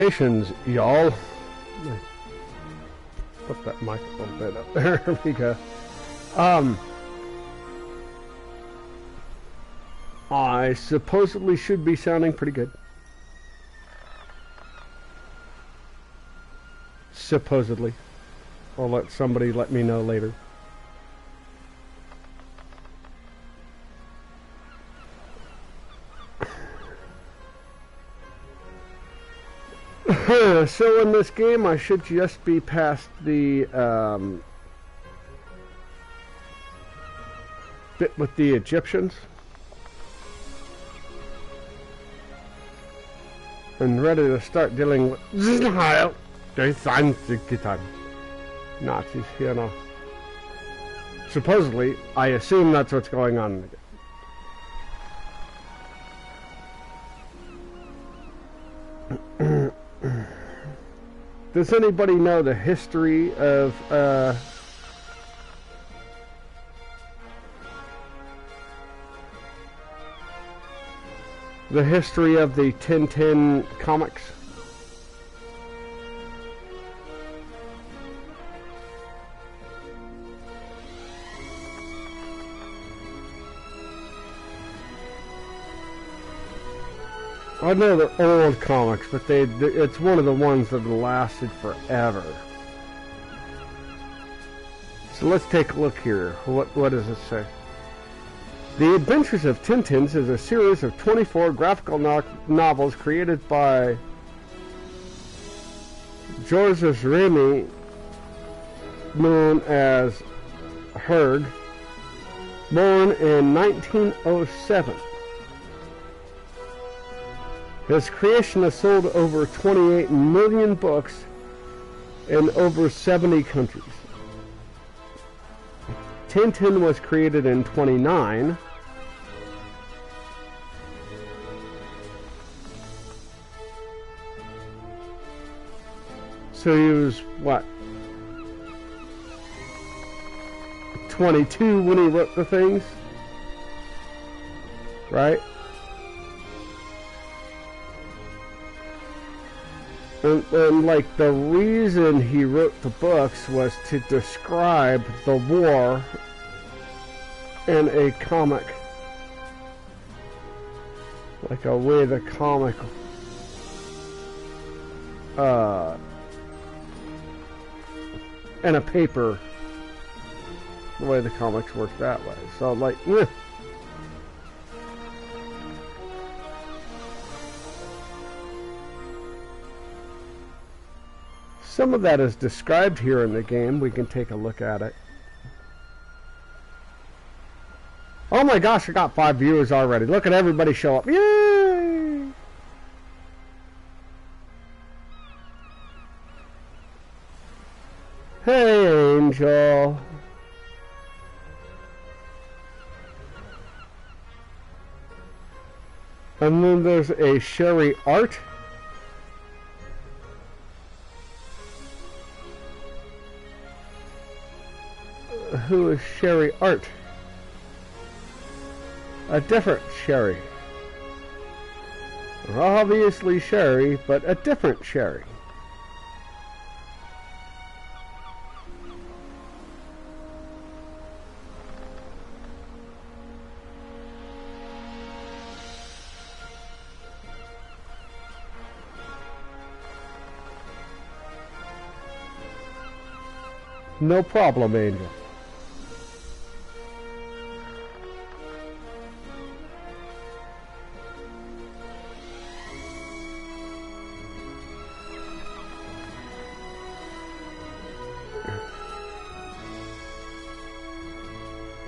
Congratulations, y'all. Put that mic a little bit up there. There we go. I supposedly should be sounding pretty good. Supposedly. I'll let somebody let me know later. So in this game I should just be past the bit with the Egyptians and ready to start dealing with Nazis, you know. Supposedly, I assume that's what's going on in the game. Does anybody know the history of the Tintin comics? I know they're old comics, but it's one of the ones that have lasted forever. So let's take a look here. What does it say? The Adventures of Tintins is a series of 24 graphical novels created by Georges Remy, known as Herd, born in 1907. His creation has sold over 28 million books in over 70 countries. Tintin was created in 1929. So he was, what, 22 when he wrote the things? Right? And like the reason he wrote the books was to describe the war in a comic, like a way the comic in a paper, the way the comics work that way. So like, yeah. Some of that is described here in the game. We can take a look at it. Oh my gosh, I got 5 viewers already. Look at everybody show up. Yay! Hey, Angel. And then there's a Sherry Art. Who is Sherry Art? A different Sherry. Obviously Sherry, but a different Sherry. No problem, Angel.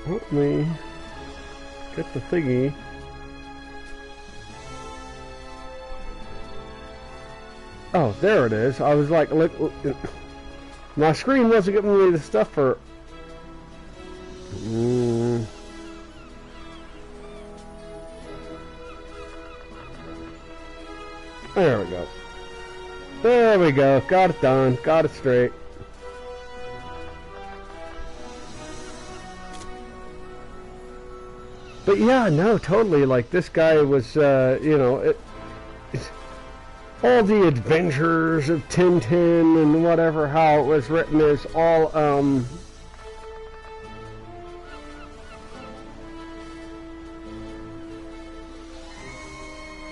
Let me get the thingy. Oh, there it is. I was like, look, my screen wasn't giving me the stuff for. There we go. There we go. Got it done. Got it straight. But yeah, no, totally. Like this guy was, you know, all the adventures of Tintin and whatever, how it was written is all,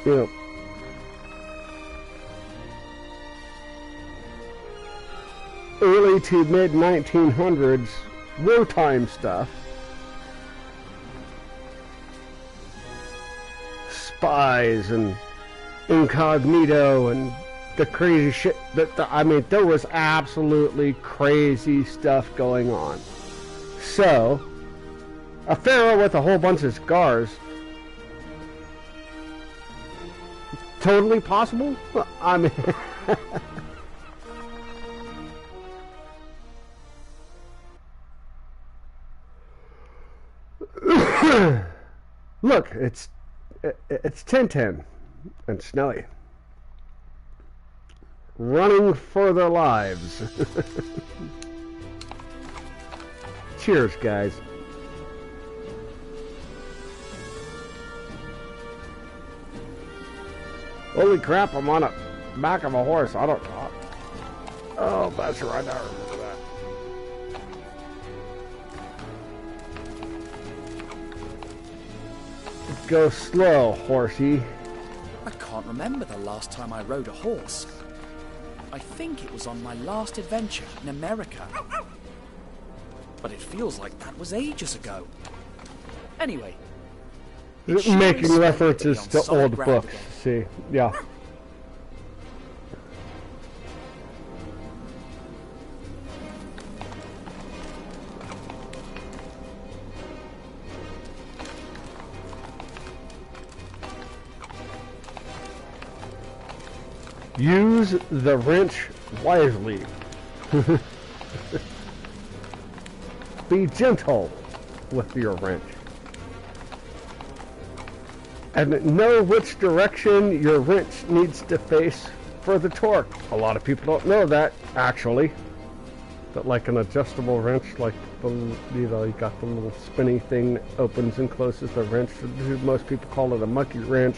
you know, early to mid 1900s wartime stuff. Spies and incognito and the crazy shit I mean, there was absolutely crazy stuff going on. So, a pharaoh with a whole bunch of scars, totally possible? I mean, look, it's Tintin and Snowy running for their lives. Cheers, guys. Holy crap, I'm on the back of a horse. I don't know. Oh, that's right. I remember that. Go slow, horsey. I can't remember the last time I rode a horse. I think it was on my last adventure in America. But it feels like that was ages ago. Anyway. Making references to old books. Again. See, yeah. Use the wrench wisely. Be gentle with your wrench. And know which direction your wrench needs to face for the torque. A lot of people don't know that, actually. But like an adjustable wrench, like the, you know, you got the little spinny thing that opens and closes the wrench. Most people call it a monkey wrench.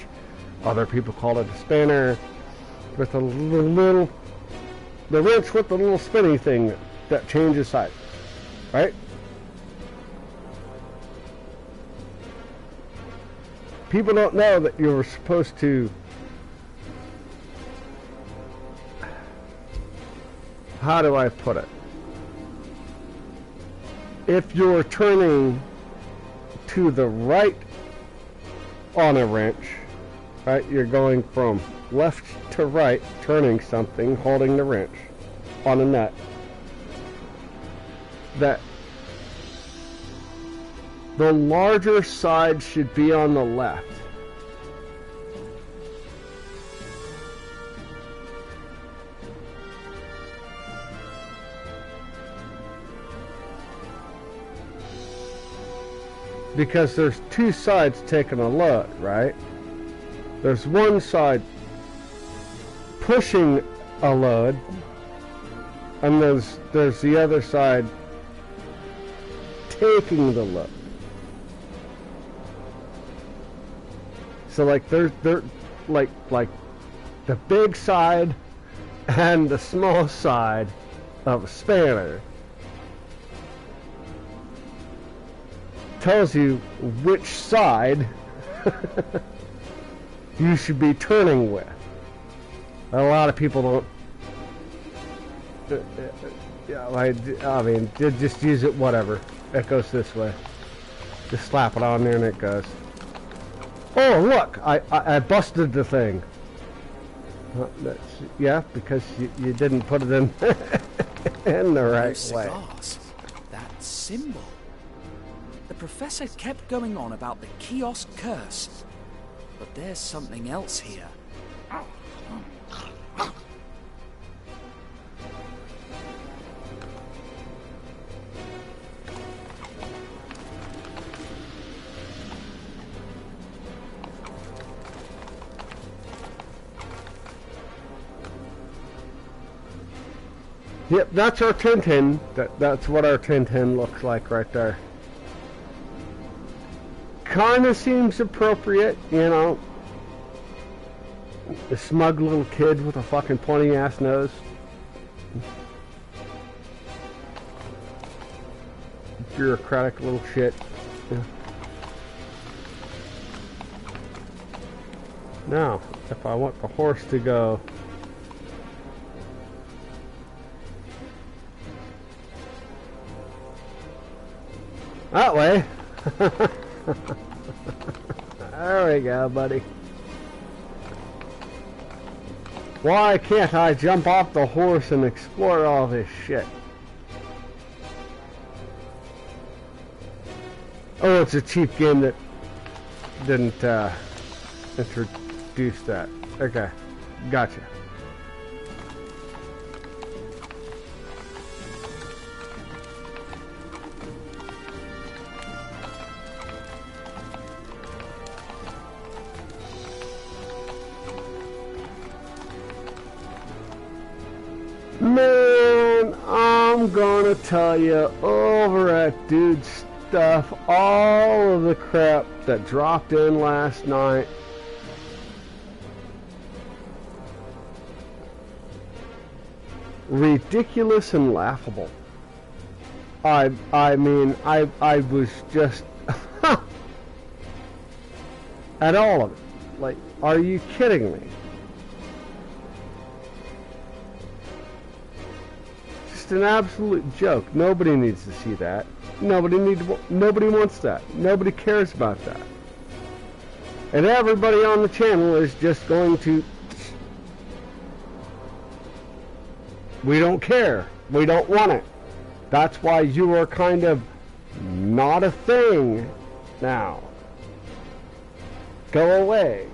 Other people call it a spanner. With the little, the wrench with the little spinny thing that changes side, right? People don't know that you're supposed to, how do I put it? If you're turning to the right on a wrench, right, you're going from left to right, turning something, holding the wrench on a nut, that the larger side should be on the left. Because there's two sides taking a load, right? There's one side pushing a load, and there's the other side taking the load. So like they're like the big side and the small side of a spanner tells you which side you should be turning with. A lot of people don't. Yeah, I mean, just use it. Whatever. It goes this way. Just slap it on there and it goes. Oh look! I busted the thing. That's, yeah, because you didn't put it in in the right way. Cigars. That symbol. The professor kept going on about the kiosk curse, but there's something else here. Yep, that's our Tintin. That's what our Tintin looks like right there. Kinda seems appropriate, you know. The smug little kid with a fucking pointy ass nose. Bureaucratic little shit. Yeah. Now, if I want the horse to go that way. There we go, buddy. Why can't I jump off the horse and explore all this shit? Oh, it's a cheap game that didn't introduce that. Okay, gotcha. Man, I'm gonna tell you over at Dude's Stuff all of the crap that dropped in last night. Ridiculous and laughable. I mean, I was just at all of it. Like, are you kidding me? An absolute joke. Nobody needs to see that. Nobody wants that. Nobody cares about that. And everybody on the channel is just going to, we don't care. We don't want it. That's why you are kind of not a thing now. Go away.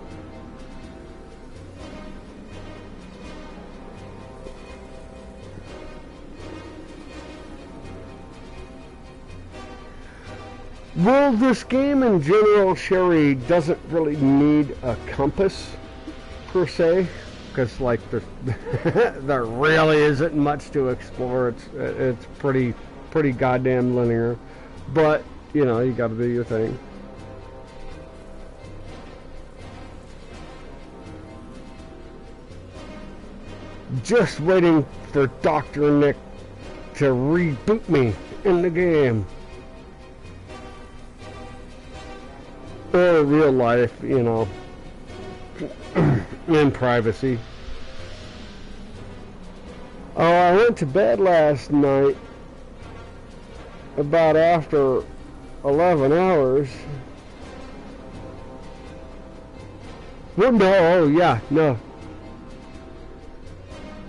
Well, this game in general, Sherry, doesn't really need a compass, per se, because, like, there really isn't much to explore. It's pretty goddamn linear, but, you know, you gotta do your thing. Just waiting for Dr. Nick to reboot me in the game. Or real life, you know, in privacy. Oh, I went to bed last night about after 11 hours. Well, no, oh yeah, no.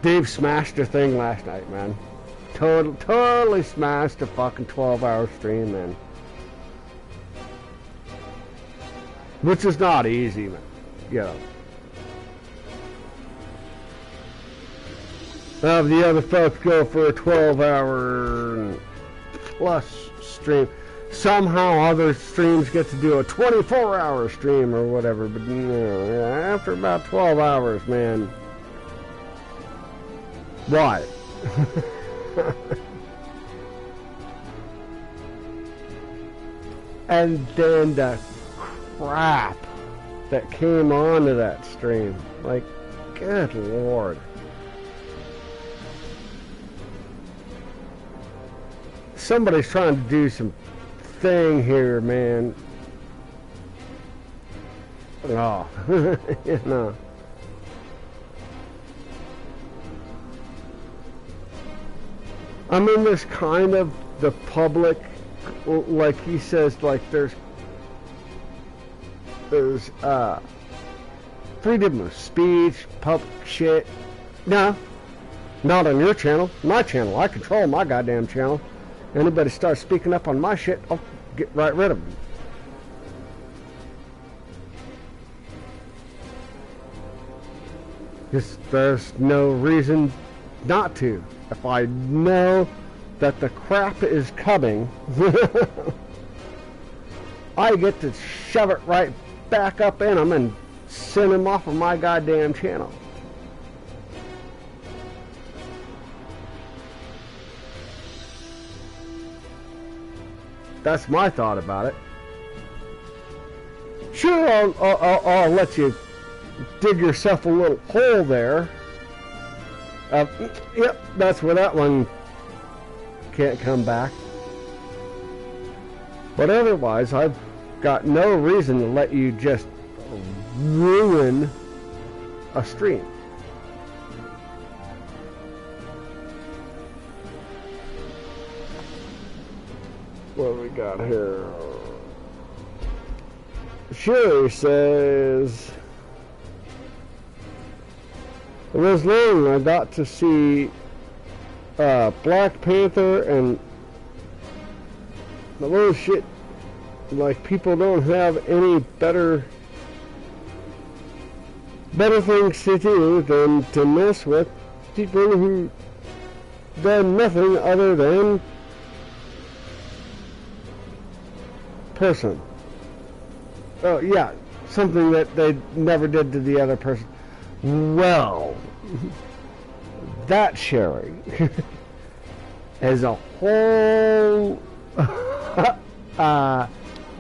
Dave smashed a thing last night, man. Totally smashed a fucking 12-hour stream, man. Which is not easy, man. You know. Have the other folks go for a 12-hour plus stream. Somehow other streams get to do a 24-hour stream or whatever, but you know, after about 12 hours, man. Why? And then the crap that came onto that stream. Like, good lord. Somebody's trying to do some thing here, man. Oh, you know. I mean, there's kind of the public, like he says, like there's freedom of speech, public shit. No, not on your channel. My channel. I control my goddamn channel. Anybody starts speaking up on my shit, I'll get right rid of them. There's no reason not to. If I know that the crap is coming, I get to shove it right back up in them and send them off of my goddamn channel. That's my thought about it. Sure, I'll let you dig yourself a little hole there. Yep, that's where that one can't come back. But otherwise, I've got no reason to let you just ruin a stream. What do we got here? Sherry says, it was long I got to see Black Panther, and the little shit, like, people don't have any better things to do than to mess with people who done nothing other than person. Oh yeah, something that they never did to the other person. Well, that, Sherry, is a whole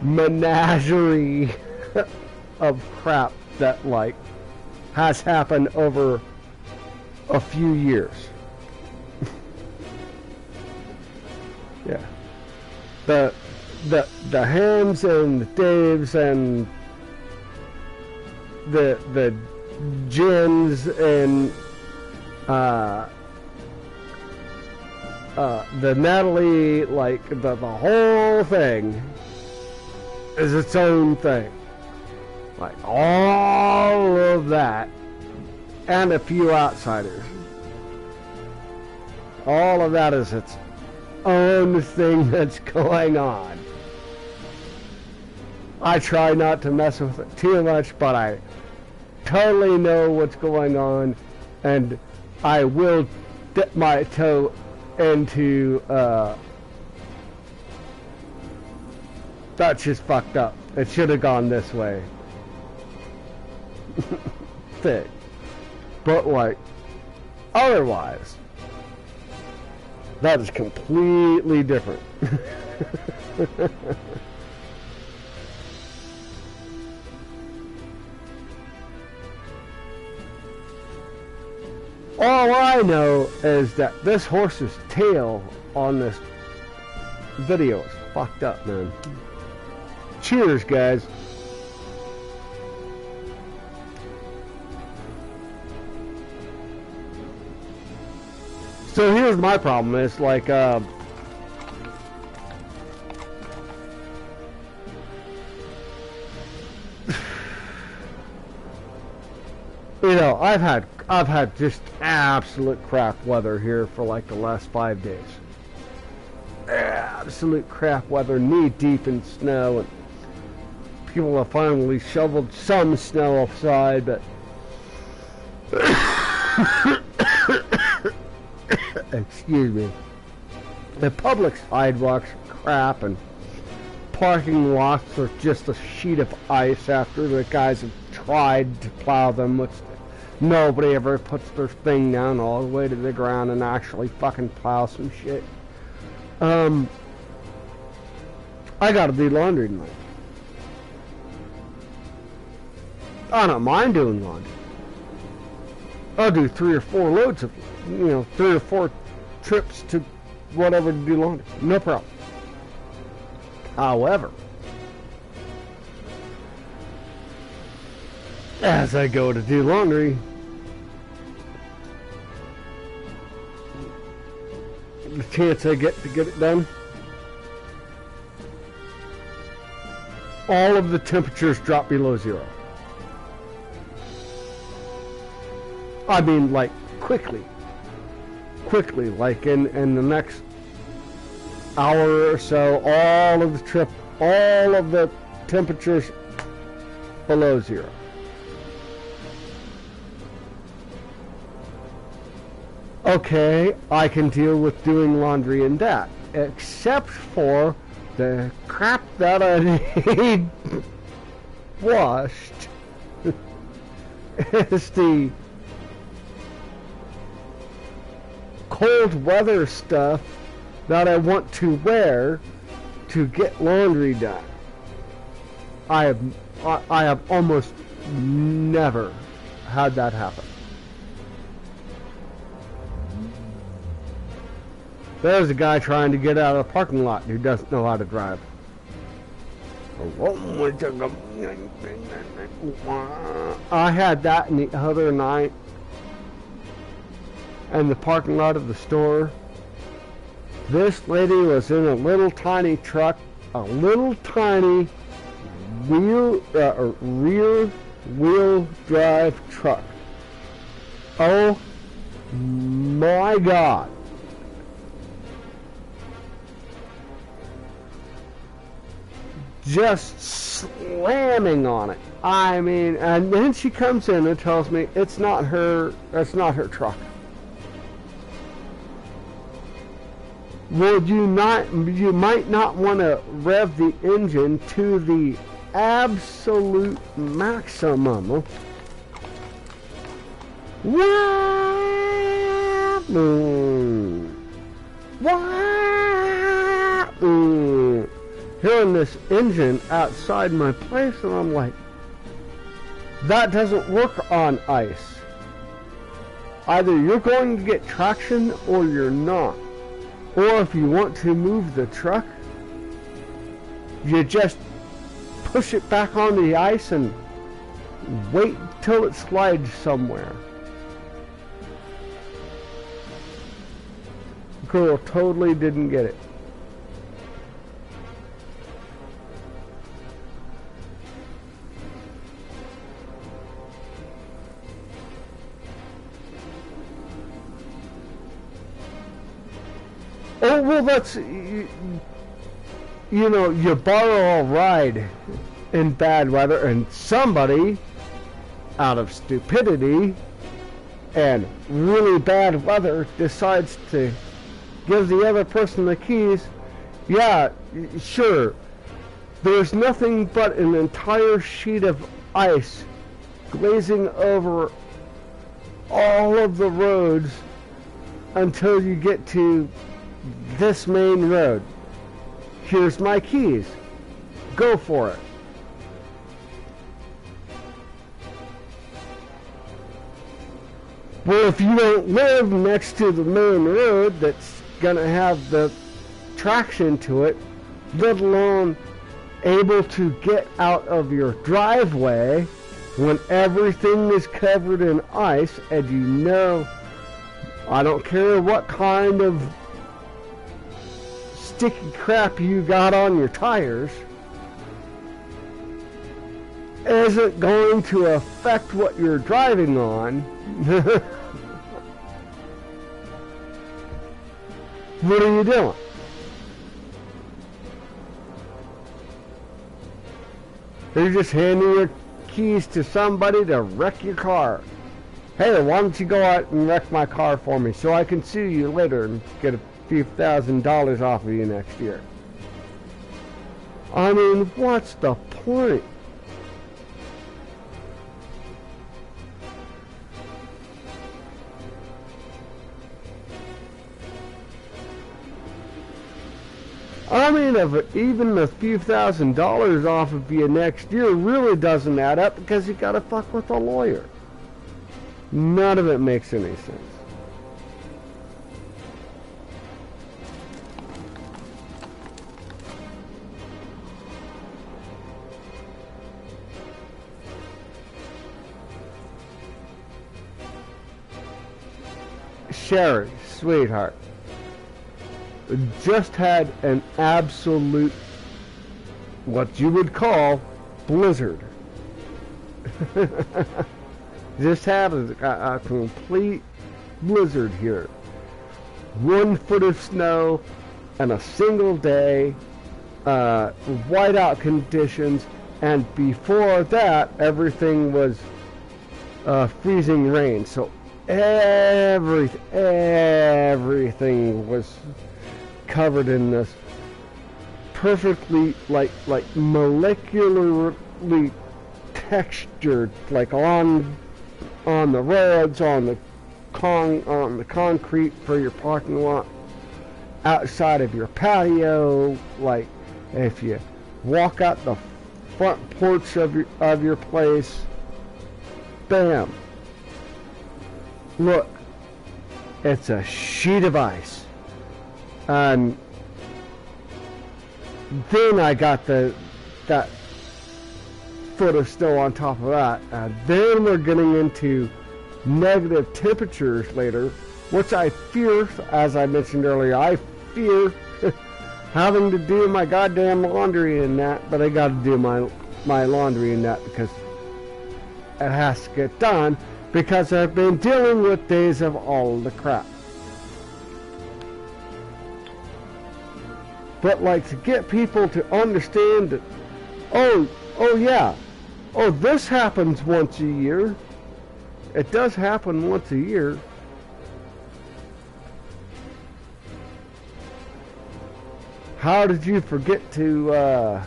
menagerie of crap that, like, has happened over a few years. Yeah. The Hams and the Daves and the Jins and the Natalie, like, the whole thing is its own thing. Like, all of that, and a few outsiders. All of that is its own thing that's going on. I try not to mess with it too much, but I totally know what's going on, and I will dip my toe into, that's just fucked up. It should have gone this way. Thing. But, like, otherwise, that is completely different. All I know is that this horse's tail on this video is fucked up, man. Cheers, guys. So here's my problem. It's like, you know, I've had just absolute crap weather here for like the last 5 days. Absolute crap weather, knee deep in snow, and people have finally shoveled some snow outside, but excuse me. The public sidewalks are crap, and parking lots are just a sheet of ice after the guys have tried to plow them, which nobody ever puts their thing down all the way to the ground and actually fucking plow some shit. I gotta do laundry tonight. I don't mind doing laundry. I'll do 3 or 4 loads of, 3 or 4 trips to whatever to do laundry. No problem. However, as I go to do laundry, the chance I get to get it done, all of the temperatures drop below 0. I mean, like, quickly, like in the next hour or so, all of the temperatures below 0. Okay, I can deal with doing laundry and that, except for the crap that I need washed. Is the cold weather stuff that I want to wear to get laundry done. I have almost never how'd that happen? There's a guy trying to get out of the parking lot who doesn't know how to drive. I had that in the other night in the parking lot of the store. This lady was in a little tiny truck, a little tiny rear wheel drive truck. Oh my God. Just slamming on it. I mean, and then she comes in and tells me it's not her truck. Well, you might not want to rev the engine to the absolute maximum. Hearing this engine outside my place, and I'm like, that doesn't work on ice. Either you're going to get traction or you're not. Or if you want to move the truck, you just push it back onto the ice and wait till it slides somewhere. Girl totally didn't get it. Oh, well, that's, you know, you borrow a ride in bad weather, and somebody, out of stupidity and really bad weather, decides to give the other person the keys. Yeah, sure. There's nothing but an entire sheet of ice glazing over all of the roads until you get to this main road. Here's my keys. Go for it. Well, if you don't live next to the main road that's gonna have the traction to it, let alone able to get out of your driveway when everything is covered in ice, and you know, I don't care what kind of sticky crap you got on your tires, isn't going to affect what you're driving on. What are you doing? You're just handing your keys to somebody to wreck your car. Hey, why don't you go out and wreck my car for me so I can sue you later and get a few $1,000s off of you next year? I mean, what's the point? I mean, if even a few $1,000s off of you next year really doesn't add up because you gotta fuck with a lawyer. None of it makes any sense. Sherry, sweetheart, just had an absolute, what you would call, blizzard. Just had a complete blizzard here. 1 foot of snow in a single day, whiteout conditions, and before that, everything was freezing rain. So everything was covered in this perfectly like molecularly textured, like on the roads, on the concrete for your parking lot, outside of your patio. Like if you walk out the front porch of your place, bam, Look, it's a sheet of ice. And then I got that foot of snow on top of that. And then we're getting into negative temperatures later, which I fear, as I mentioned earlier, I fear having to do my goddamn laundry in that, but I gotta do my laundry in that because it has to get done, because I've been dealing with days of all the crap. But like, to get people to understand that, oh yeah, oh, this happens once a year. It does happen once a year. How did you forget to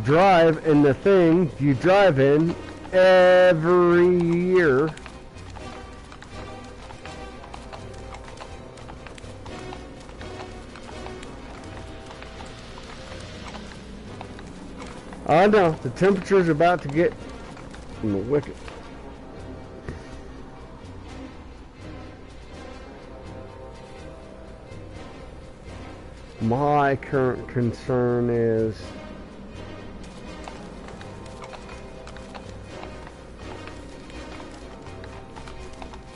drive in the thing you drive in every year? I know, the temperature's about to get wicked. My current concern is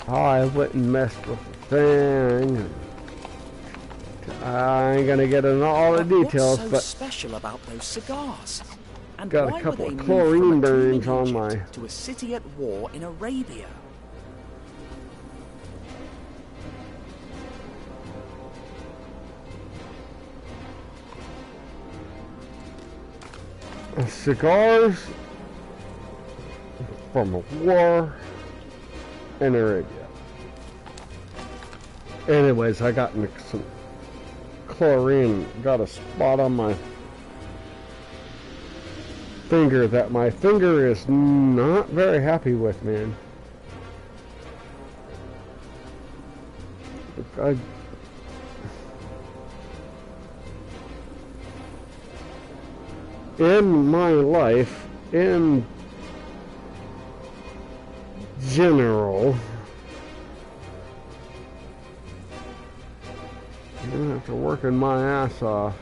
I wouldn't mess with the thing. I ain't gonna get into all the details, what's so but special about those cigars? And got why a couple were of they chlorine moved from a burns tomb in on my Egypt to a city at war in Arabia? cigars from a war in Arabia. Anyways, I got some chlorine, got a spot on my finger that my finger is not very happy with, man. In my life, in general, after working my ass off,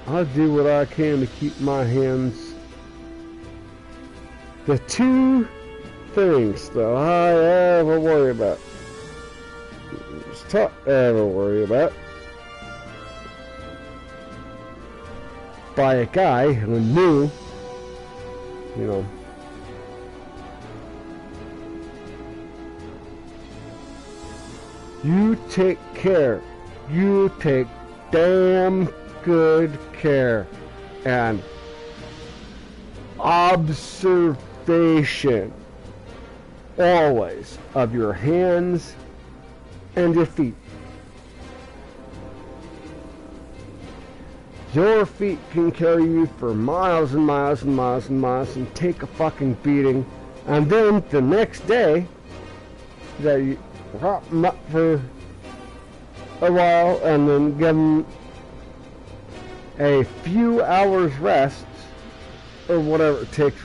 I do what I can to keep my hands. The two things that I ever worry about, by a guy who knew, you know, you take care, you take damn good care, and observation always of your hands and your feet. Your feet can carry you for miles and miles and miles and miles and take a fucking beating, and then the next day that you prop them up for a while and then give them a few hours rest or whatever it takes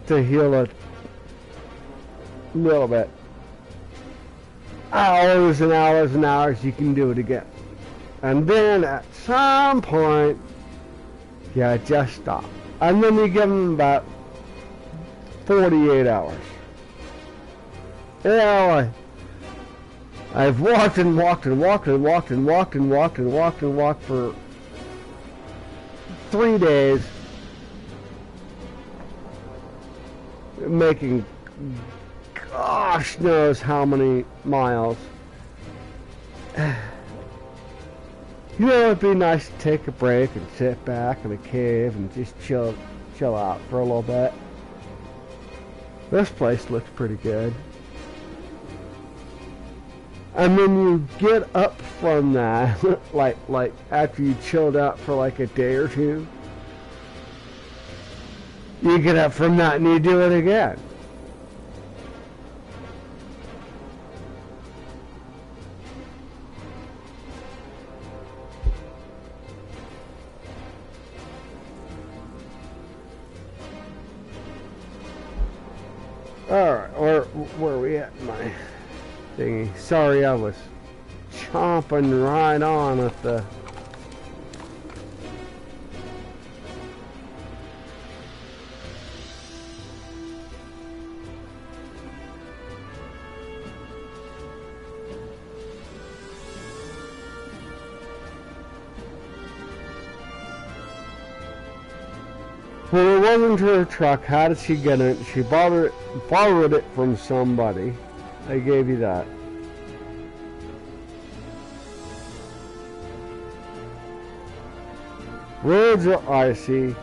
to heal a little bit. Hours and hours and hours, you can do it again. And then at some point, you just stop. And then you give them about 48 hours. You know, I've walked and walked and walked and walked and walked and walked and walked and walked for 3 days, making gosh knows how many miles. You know, it'd be nice to take a break and sit back in a cave and just chill out for a little bit. This place looks pretty good. And then you get up from that, like after you chilled out for like a day or two, you get up from that and you do it again. Alright, where are we at in my thingy? Sorry, I was chomping right on at the... Well, it wasn't her truck. How did she get it? She borrowed it from somebody. I gave you that. Roads are icy.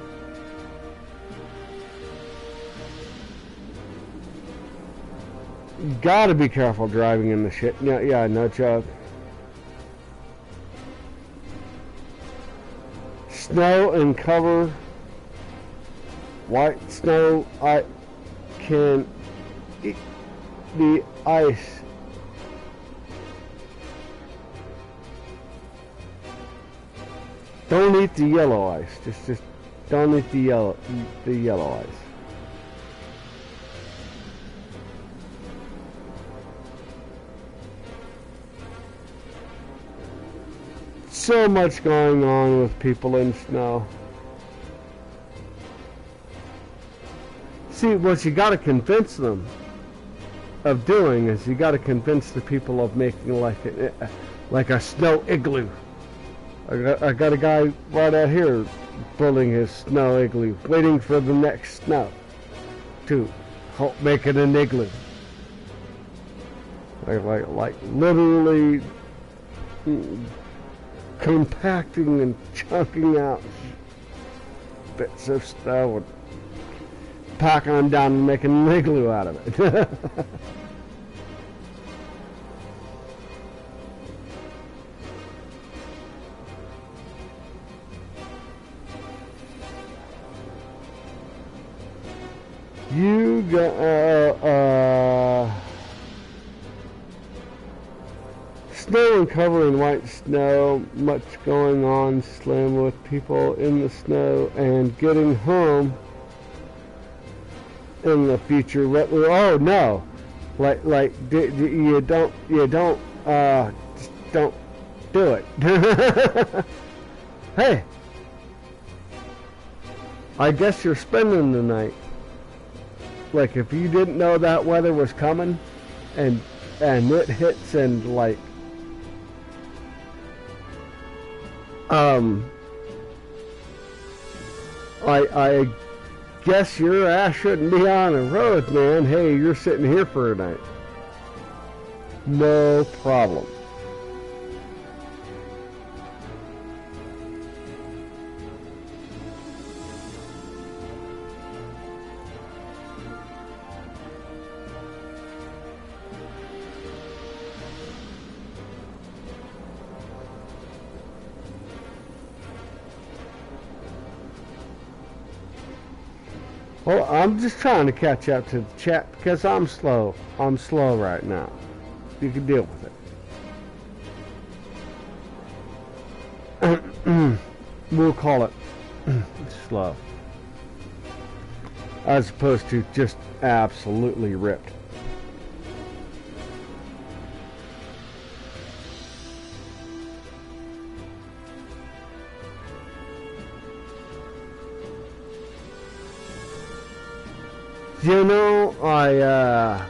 You gotta be careful driving in the shit. Yeah, no joke. Snow and cover. White snow, I can eat the ice. Don't eat the yellow ice. Just don't eat the yellow ice. So much going on with people in snow. See, what you got to convince them of doing is you got to convince the people of making like a snow igloo. I got a guy right out here building his snow igloo, waiting for the next snow to make it an igloo. Like literally compacting and chunking out bits of snow and packing them down and making an igloo out of it. You got snow and covering white snow, much going on, slim with people in the snow and getting home in the future. Oh no, you don't just don't do it. Hey, I guess you're spending the night. Like if you didn't know that weather was coming, and it hits and like I guess your ass shouldn't be on the road, man. Hey, you're sitting here for a night. No problem. Well, I'm just trying to catch up to the chat because I'm slow. I'm slow right now. You can deal with it. We'll call it slow. As opposed to just absolutely ripped. You know, I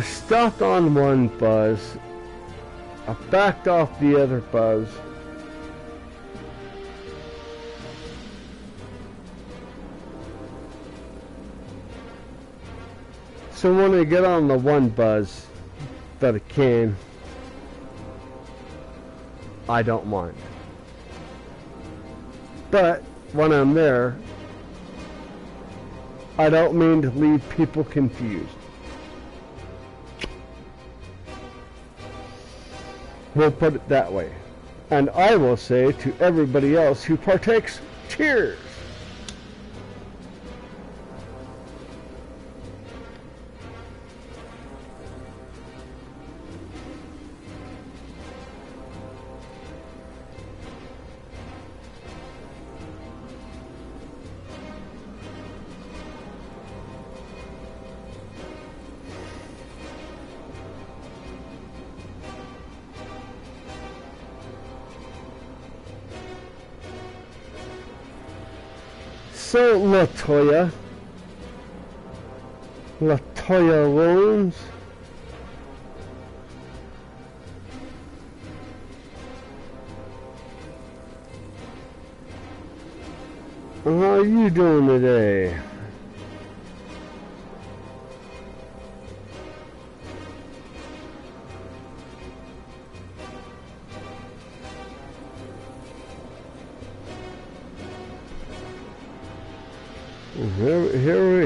stopped on one buzz. I backed off the other buzz. So when I get on the one buzz that I can, I don't mind. But when I'm there, I don't mean to leave people confused. We'll put it that way. And I will say to everybody else who partakes, cheers! So, Latoya Rose. How are you doing today?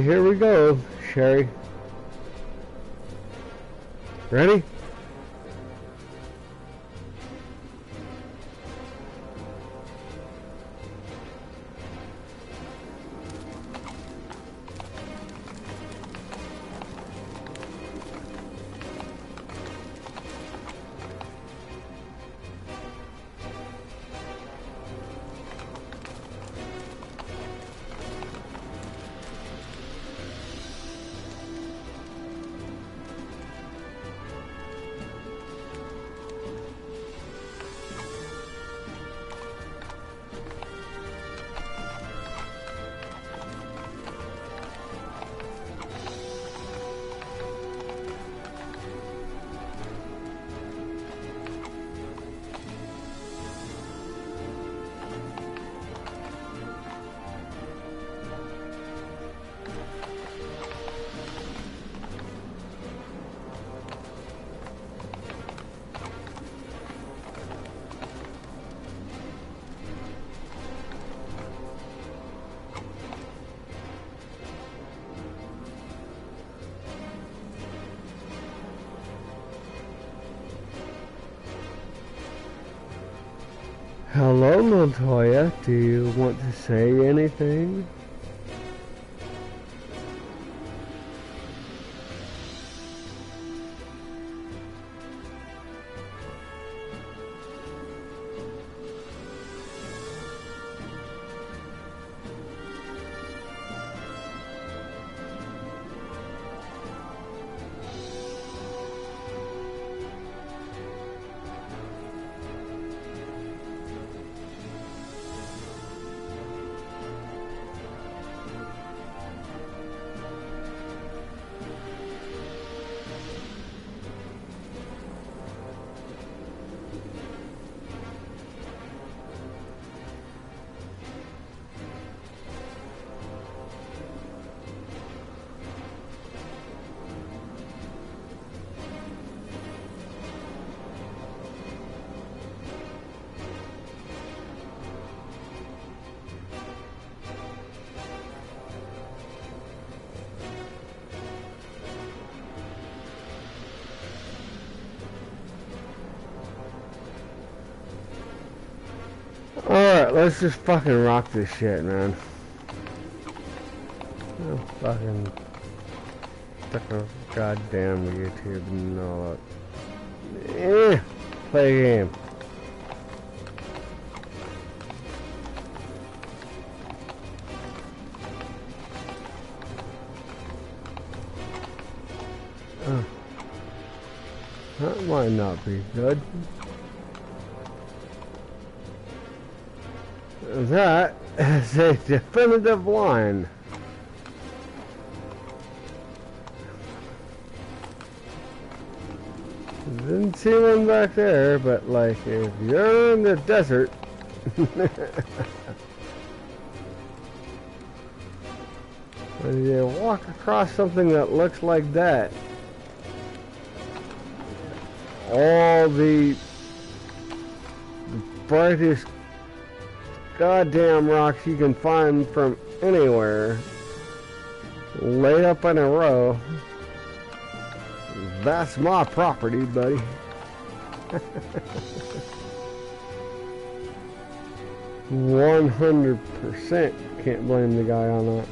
Here we go, Sherry. Ready? Hello, Montoya. Do you want to say anything? Alright, let's just fucking rock this shit, man. Oh, fucking stuck a goddamn YouTube and all that. Play a game. That might not be good. That is a definitive line. Didn't see one back there, but like if you're in the desert and you walk across something that looks like that, all the brightest goddamn rocks you can find from anywhere laid up in a row, that's my property, buddy. 100% can't blame the guy on that.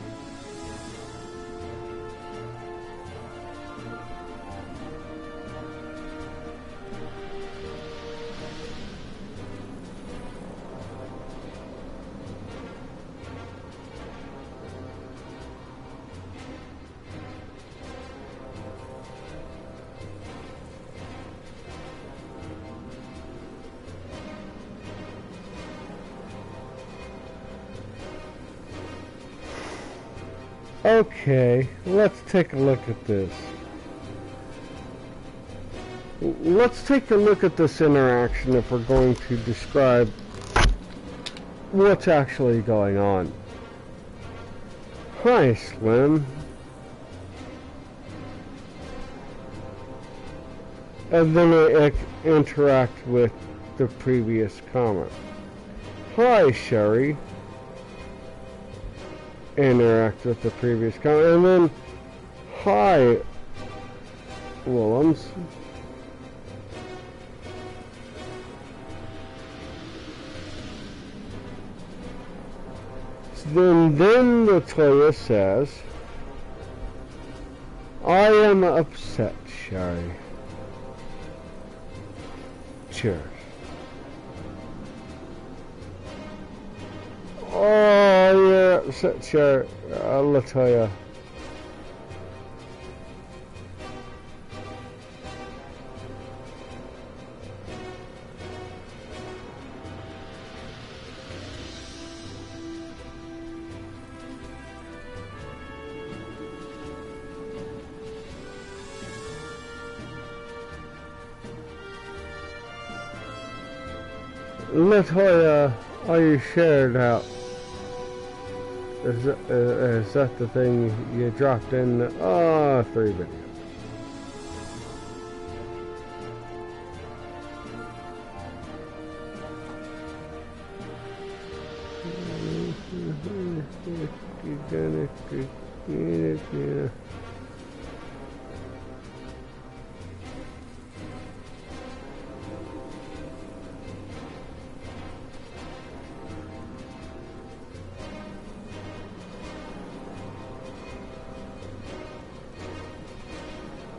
Okay, let's take a look at this. Let's take a look at this interaction if we're going to describe what's actually going on. Hi, Slim. And then I interact with the previous comment. Hi, Sherry. Interact with the previous comment. And then, hi, Willems. Then Latoya says, I am upset, Sherry. Cheers. Oh, you're upset, Sherry. Latoya. Latoya, are you shared out? Is that the thing you dropped in? 3 videos.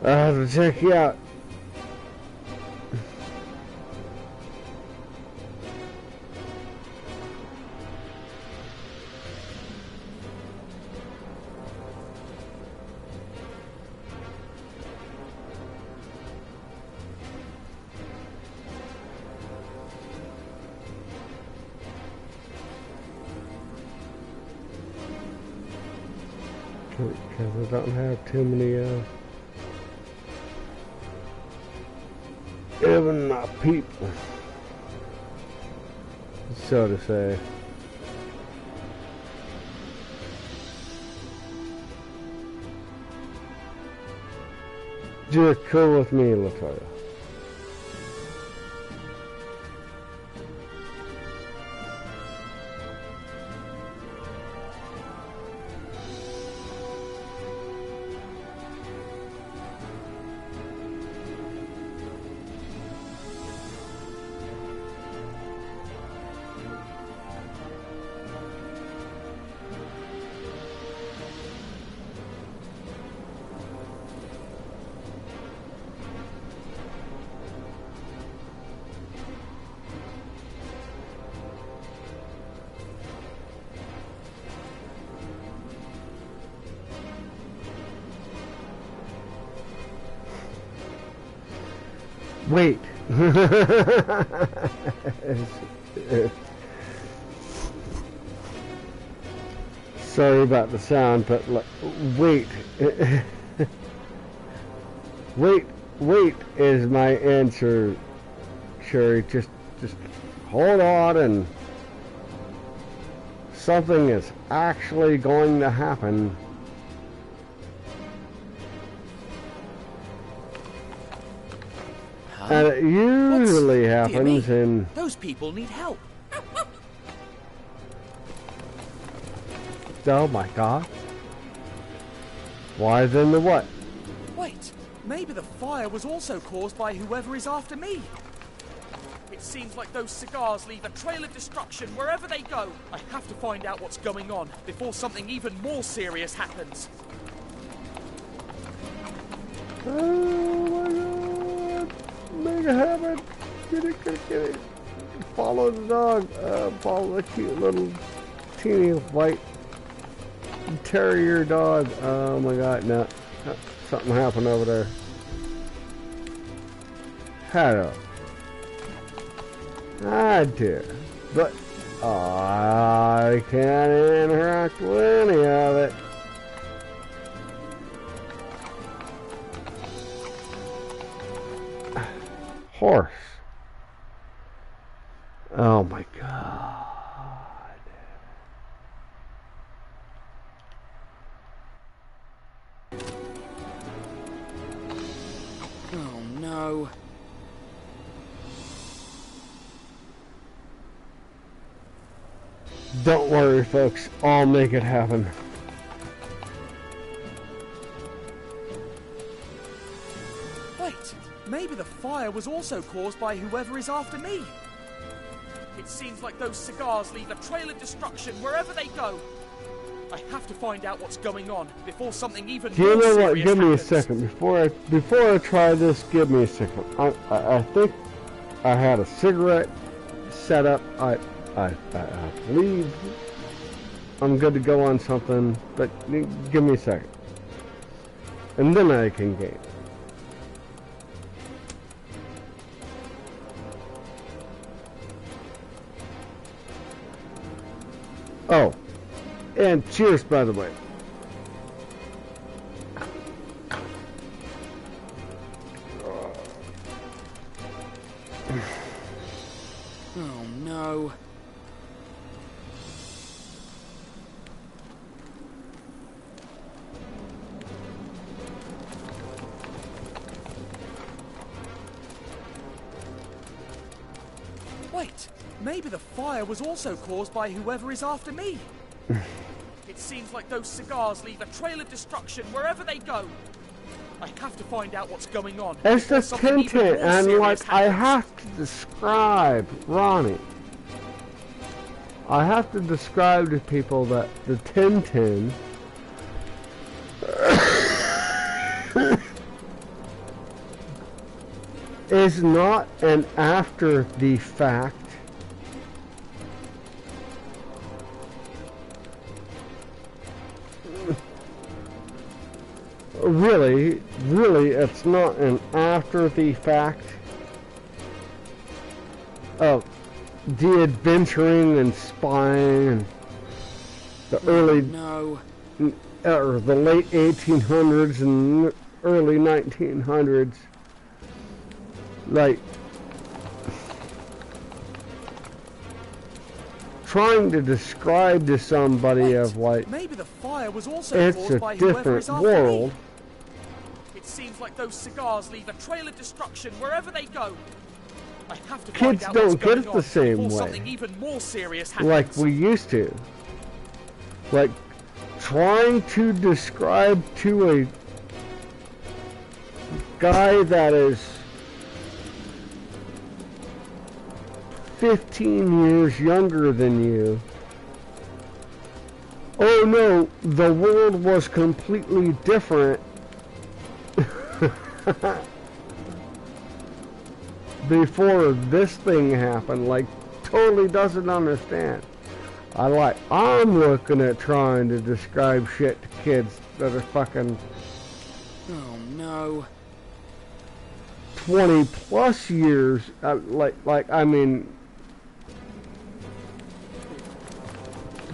I have to check you out. Because I don't have too many even my people, so to say. You're cool with me, Latoya. Wait. Sorry about the sound, but like, wait. wait is my answer, Sherry. Just hold on, and something is actually going to happen. And it usually happens in... Those people need help. Oh my god. Why then the what? Wait, maybe the fire was also caused by whoever is after me. It seems like those cigars leave a trail of destruction wherever they go. I have to find out what's going on before something even more serious happens. Oh my god. Make it happen. Get it. Follow the dog. Follow the cute little teeny white terrier dog. Oh my god, no. Something happened over there. Hello. I do. But I can't interact with any of it. horse. Oh my god. Oh no. Don't worry, folks. I'll make it happen. Wait, maybe the fire was also caused by whoever is after me. It seems like those cigars leave a trail of destruction wherever they go. I have to find out what's going on before something even more serious happens. Do you know what? Give me a second. Before I try this, give me a second. I think I had a cigarette set up. I believe I'm good to go on something, but give me a second. And then I can game. Oh, and cheers, by the way. Oh no. Wait, maybe the fire was also caused by whoever is after me. It seems like those cigars leave a trail of destruction wherever they go. I have to find out what's going on. It's the Tintin, and like I have to describe, Ronnie. I have to describe to people that the Tintin is not an after the fact. Really, it's not an after the fact of the adventuring and spying and the early or the late 1800s and early 1900s. Like trying to describe to somebody of like maybe the fire was also it's caused a by whoever is different after world. me. It seems like those cigars leave a trail of destruction wherever they go. I have to find Kids out don't what's get going it the on same before way. something even more serious happens. Like we used to. Like trying to describe to a guy that is 15 years younger than you. Oh no, the world was completely different before this thing happened. Like, totally doesn't understand. I'm looking at trying to describe shit to kids that are fucking Oh no. 20 plus years, I mean,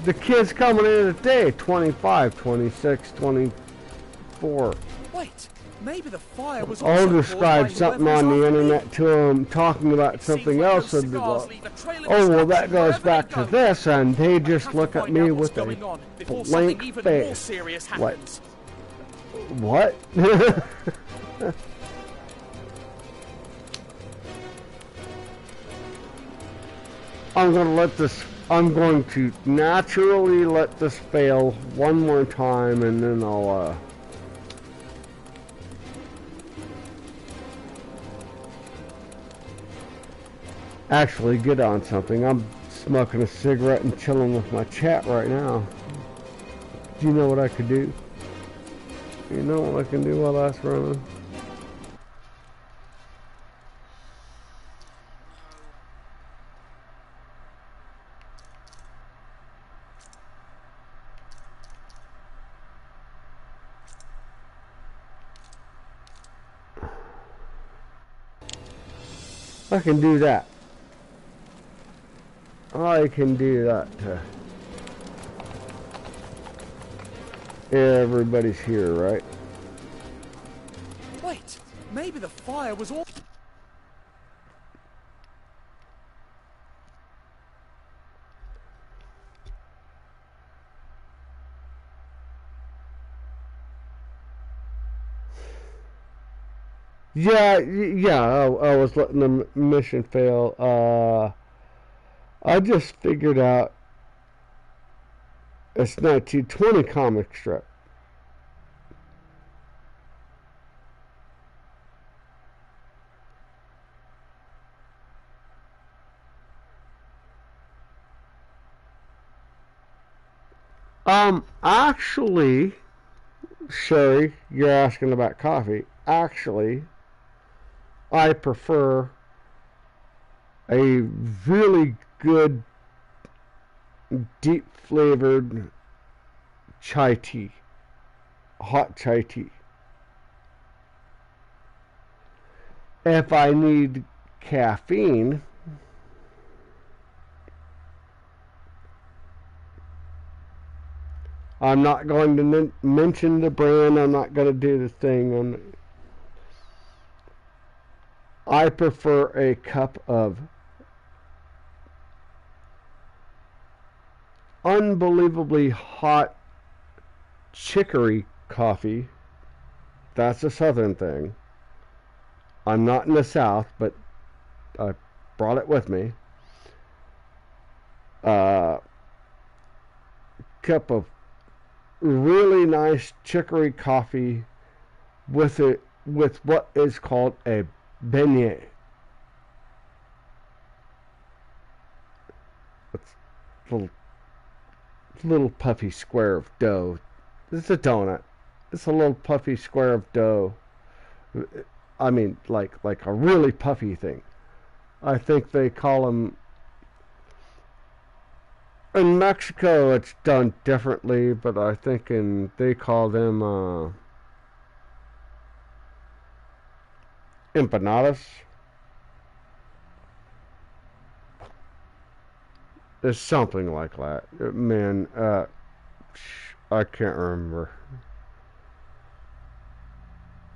the kids coming in today, 25, 26, 24. Wait, maybe the fire was I'll also describe caused by something on whoever's the after me. internet to them, talking about It something seems like else, those and be cigars like, leave a trail of oh, well, that destruction goes wherever back they to go. this, and they I just have look to at find me out what's with a going on before something blank even more face. serious Like, happens. what? I'm going to naturally let this fail one more time, and then I'll, actually get on something. I'm smoking a cigarette and chilling with my chat right now. Do you know what I could do? You know what I can do while that's running? I can do that. I can do that. Everybody's here, right? Wait, maybe the fire was all... Yeah, I was letting the mission fail. I just figured out it's 1920 comic strip. Actually, Sherry, you're asking about coffee. Actually, I prefer a really good, deep flavored chai tea, hot chai tea. If I need caffeine, I'm not going to mention the brand. I'm not going to do the thing. I prefer a cup of unbelievably hot chicory coffee. That's a southern thing. I'm not in the South, but I brought it with me. Cup of really nice chicory coffee with what is called a beignet. It's a little puffy square of dough. It's a donut. It's a little puffy square of dough. I mean, like a really puffy thing. I think they call them in Mexico. It's done differently, but I think they call them empanadas. It's something like that. Man, I can't remember.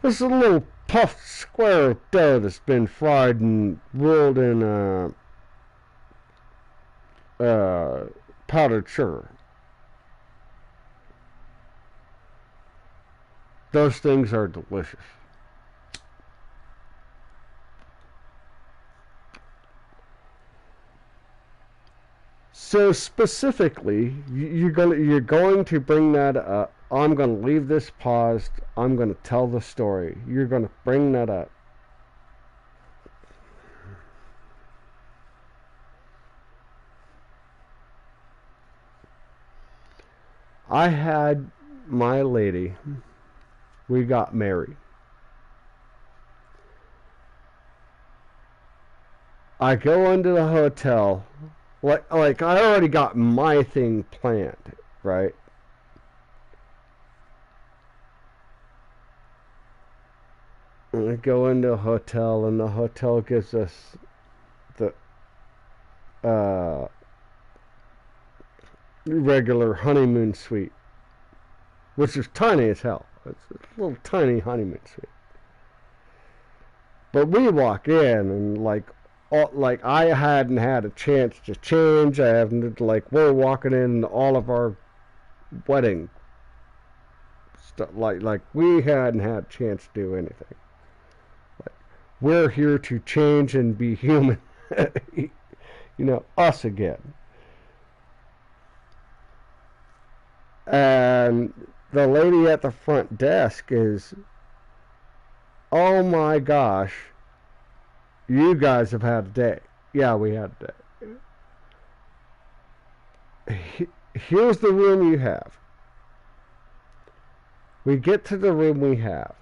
It's a little puffed square of dough that's been fried and rolled in powdered sugar. Those things are delicious. So specifically, you're going to bring that up. I'm going to leave this paused. I'm going to tell the story. You're going to bring that up. I had my lady. We got married. I go into the hotel. Like I already got my thing planned, right? And I go into a hotel, and the hotel gives us the uh, regular honeymoon suite, which is tiny as hell. It's a little tiny honeymoon suite. But we walk in, and like I hadn't had a chance to change. I haven't we're walking in all of our wedding stuff. Like we hadn't had a chance to do anything. Like, we're here to change and be human. Us again. And the lady at the front desk is, oh my gosh, you guys have had a day. Yeah, we had a day. Here's the room you have. We get to the room we have.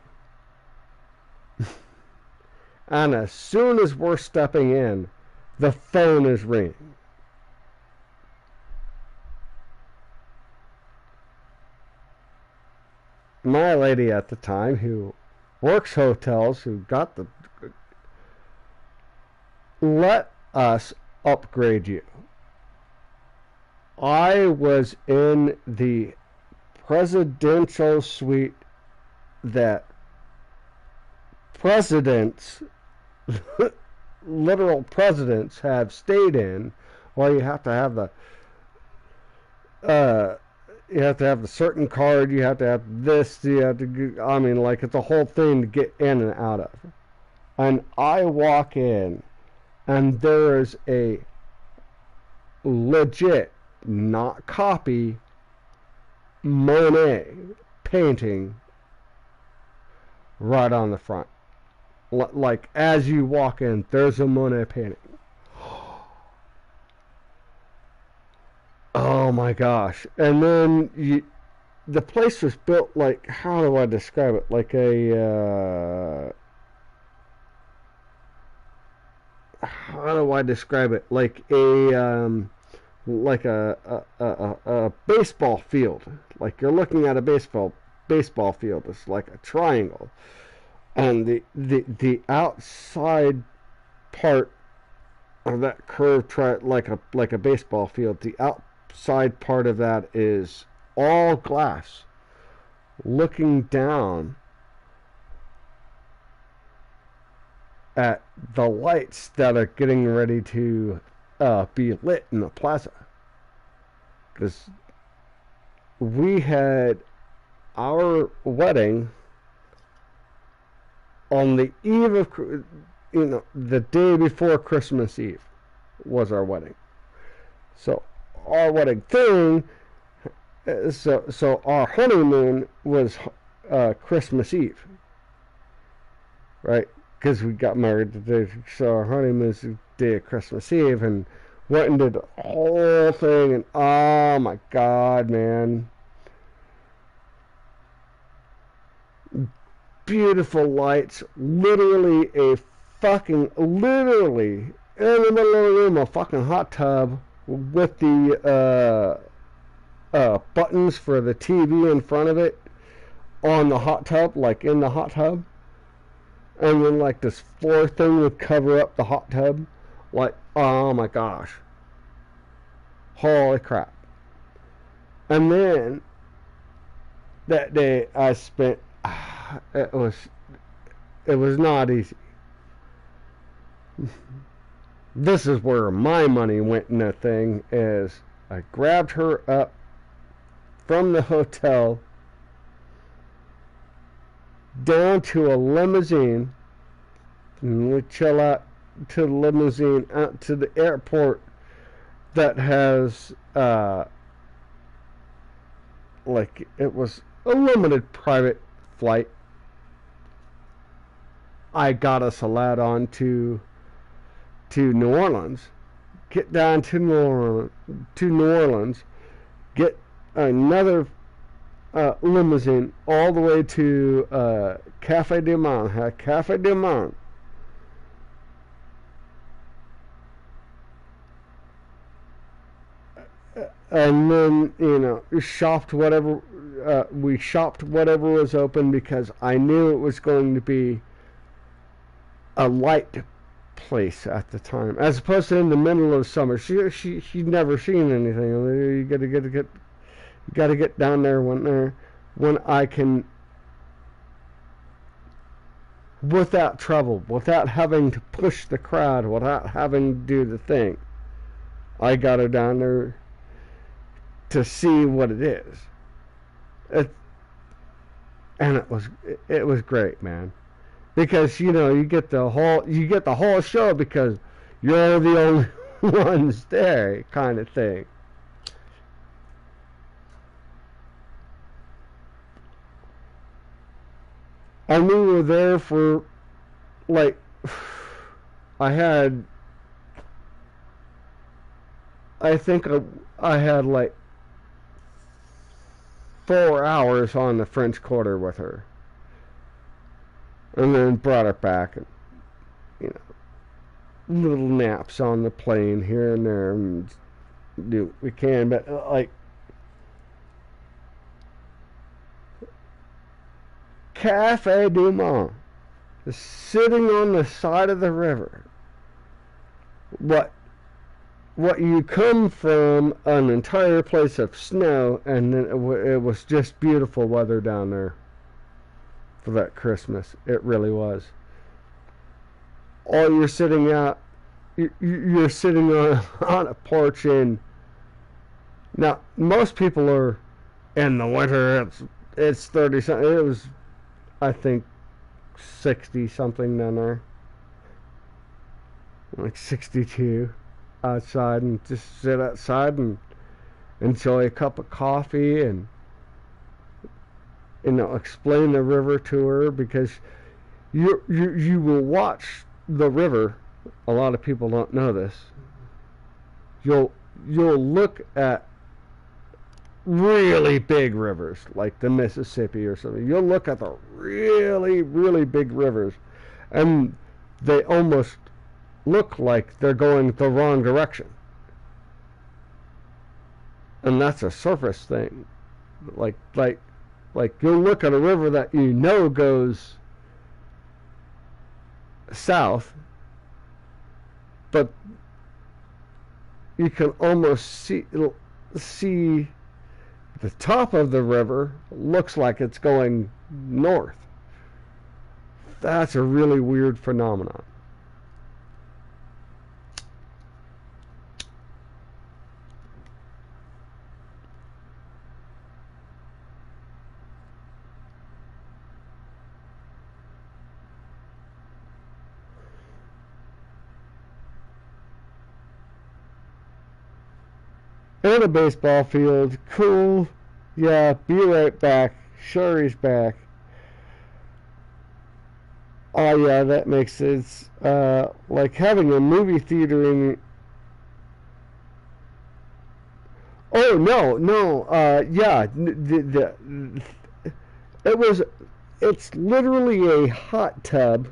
And as soon as we're stepping in, the phone is ringing. My lady at the time, who works hotels, who got the... Let us upgrade you. I was in the presidential suite that presidents, literal presidents, have stayed in. Well, you have to have the certain card. You have to have this. You have to. I mean, like it's a whole thing to get in and out of. And I walk in, and there is a legit, not copy, Monet painting right on the front. Like, as you walk in, there's a Monet painting. Oh my gosh. And then the place was built like, how do I describe it? Like how do I describe it? Like a baseball field. Like you're looking at a baseball field. It's like a triangle. And the outside part of that curved like a baseball field, the outside part of that is all glass, looking down at the lights that are getting ready to be lit in the plaza. Because we had our wedding on the eve of, the day before Christmas Eve was our wedding. So our wedding thing, so our honeymoon was Christmas Eve, right? Because we got married the day, so our honeymoon was the day of Christmas Eve, and went and did the whole thing, and oh my God, man. Beautiful lights, literally literally in the middle of the room, a fucking hot tub with the buttons for the TV in front of it on the hot tub, like in the hot tub. And then like this floor thing would cover up the hot tub. Like, oh my gosh. Holy crap. And then that day I spent, it was not easy. This is where my money went in the thing, is I grabbed her up from the hotel down to a limousine, and we chill out to the limousine out to the airport that has like, it was a limited private flight. I got us allowed on to New Orleans, get down to New Orleans, get another limousine all the way to Cafe du Monde. Cafe du Monde. And then, we shopped whatever was open, because I knew it was going to be a light place at the time, as opposed to in the middle of summer. She'd never seen anything. You gotta get down there when I can, without trouble, without having to push the crowd, without having to do the thing. I got her down there to see what it is. And it was great, man. Because you get the whole show, because you're the only ones there, kind of thing. And we were there for, like, I think I had like 4 hours on the French Quarter with her, and then brought her back, and little naps on the plane here and there, and do what we can. But like, Cafe du Monde, sitting on the side of the river, what you come from an entire place of snow, and then it was just beautiful weather down there for that Christmas. It really was. All you're sitting out, you're sitting on a porch, and now most people are in the winter. It's 30 something. It was, I think, 60 something down there. like 62, outside, and just sit outside and enjoy a cup of coffee and explain the river to her, because you will watch the river. A lot of people don't know this. You'll look at really big rivers like the Mississippi or something. You'll look at the really, really big rivers, and they almost look like they're going the wrong direction. And that's a surface thing. Like you'll look at a river that goes south, but you can almost see the top of the river looks like it's going north. That's a really weird phenomenon. And a baseball field. Cool. Yeah, be right back. Sure, he's back. Oh, yeah, that makes sense. Like having a movie theater in. Oh, no. Yeah. It was. It's literally a hot tub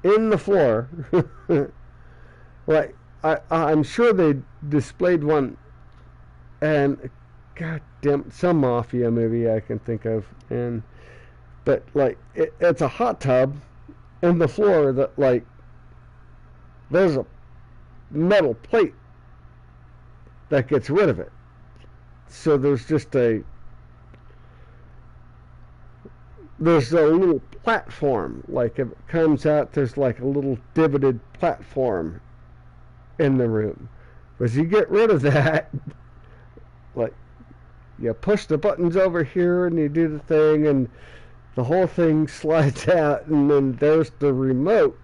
in the floor. Like, I'm sure they displayed one. And god damn, some mafia movie I can think of, but like it's a hot tub in the floor that, like, there's a metal plate that gets rid of it, so there's a little platform. Like, if it comes out, there's like a little divoted platform in the room. But you get rid of that, like, you push the buttons over here and you do the thing, and the whole thing slides out, and then there's the remote.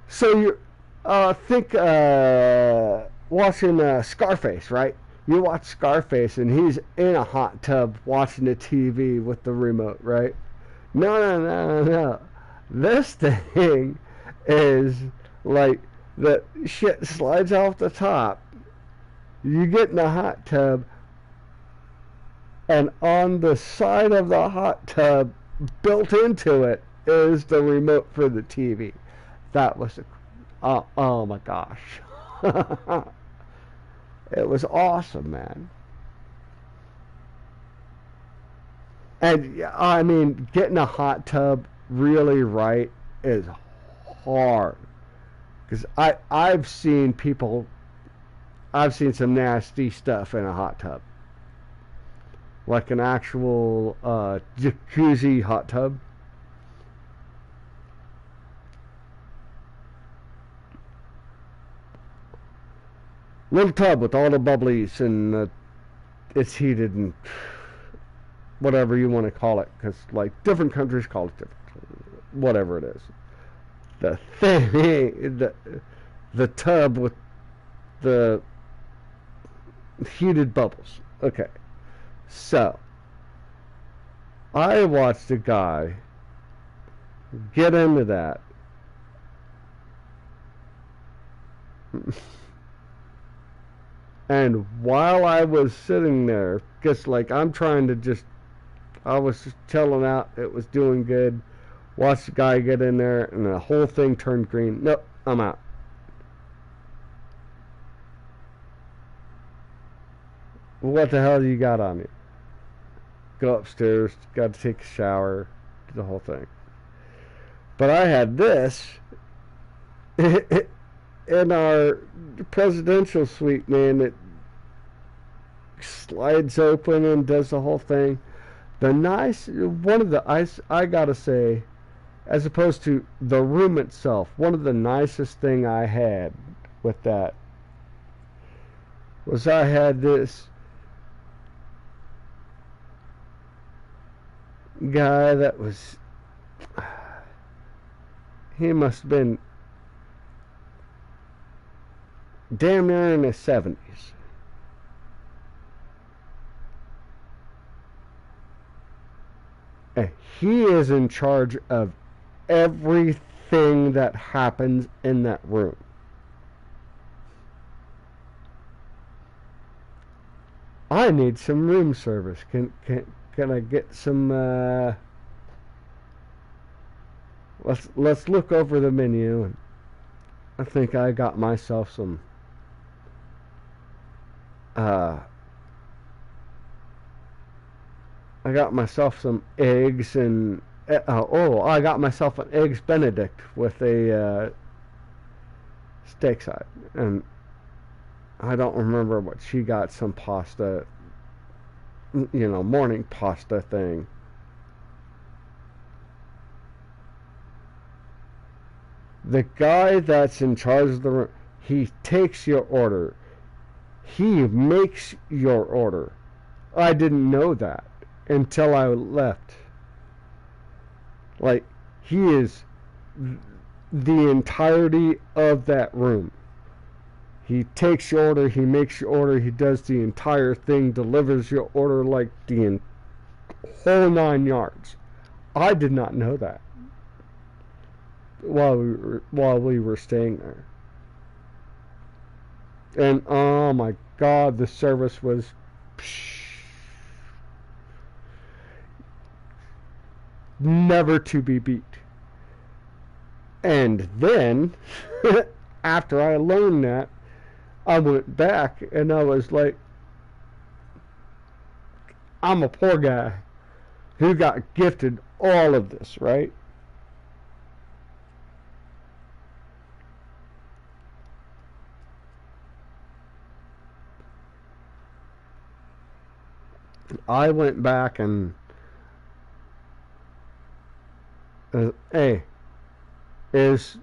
So you think watching Scarface, right? You watch Scarface and he's in a hot tub watching the TV with the remote, right? No. This thing is like, the shit slides off the top. You get in the hot tub, and on the side of the hot tub, built into it, is the remote for the TV. That was oh my gosh. It was awesome, man. And I mean, getting a hot tub really right is hard. Because I've seen some nasty stuff in a hot tub. Like an actual jacuzzi hot tub. Little tub with all the bubblies, and it's heated, and whatever you want to call it. Because, like, different countries call it different. Whatever it is. The thing, the tub with the heated bubbles. Okay, so I watched a guy get into that. And while I was sitting there, just like I was just chilling out, it was doing good. Watched the guy get in there, and the whole thing turned green. Nope, I'm out. What the hell do you got on you? Go upstairs, got to take a shower, do the whole thing. But I had this in our presidential suite, man. It slides open and does the whole thing. One of the, I gotta say, as opposed to the room itself, one of the nicest thing I had with that was I had this guy that was he must have been damn near in his 70s. And he is in charge of everything that happens in that room. I need some room service. Can I get some? Let's look over the menu, and I think I got myself some. I got myself some eggs and I got myself an eggs Benedict with a steak side, and I don't remember what she got. Some pasta, morning pasta thing. The guy that's in charge of the room, he takes your order. He makes your order. I didn't know that until I left. Like, he is the entirety of that room. He takes your order, he makes your order, he does the entire thing, delivers your order like the whole 9 yards. I did not know that while we were staying there. And oh my God, the service was never to be beat. And then after I learned that, I went back and I was like, I'm a poor guy who got gifted all of this, right? I went back and hey, is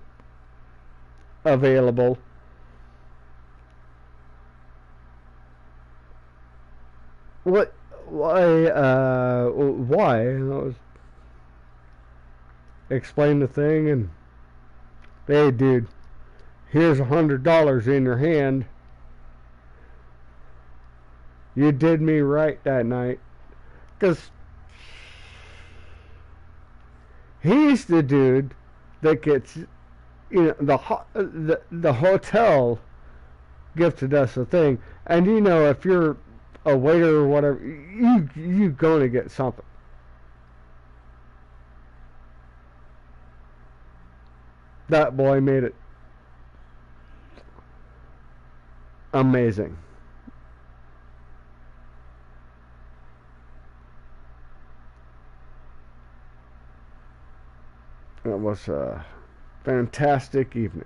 available. What? Why? Why? And I was explain the thing, and hey, dude, here's $100 in your hand. You did me right that night, because he's the dude that gets, the hotel gifted us a thing, and if you're a waiter or whatever, you gonna get something. That boy made it amazing. It was a fantastic evening.